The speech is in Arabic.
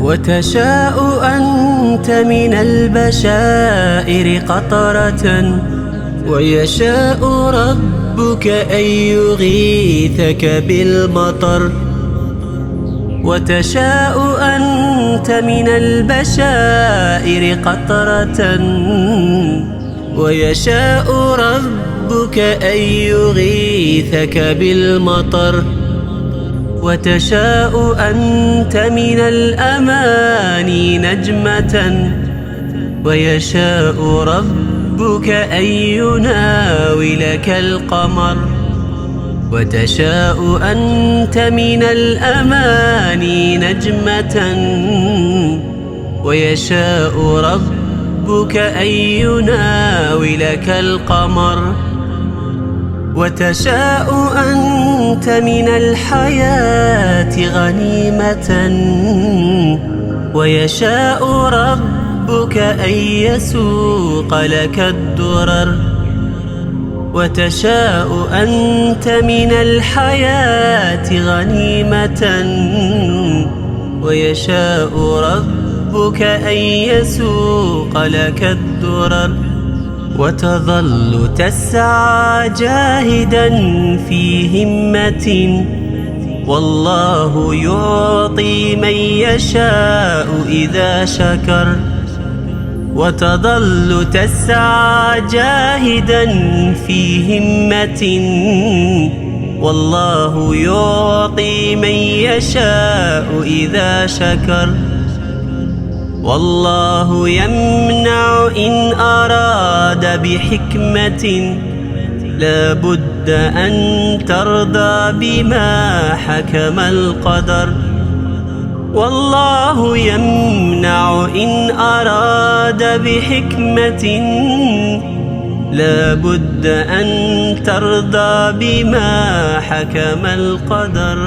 وتشاء أنت من البشائر قطرة، ويشاء ربك أن يغيثك بالمطر. وتشاء أنت من البشائر قطرة، ويشاء ربك أن يغيثك بالمطر. وتشاء أنت من الأماني نجمة، ويشاء ربك أن يناولك القمر. وتشاء أنت من الأماني نجمة، ويشاء ربك أن يناولك القمر. وتشاء أنت من الحياة غنيمة، ويشاء ربك أن يسوق لك الدرر. وتشاء أنت من الحياة غنيمة، ويشاء ربك أن يسوق لك الدرر. وتظل تسعى جاهدا في همة، والله يعطي من يشاء إذا شكر. وتظل تسعى جاهدا في همة، والله يعطي من يشاء إذا شكر. والله يمنع إن أراد بحكمة، لا بد أن ترضى بما حكم القدر. والله يمنع إن أراد بحكمة، لا بد أن ترضى بما حكم القدر.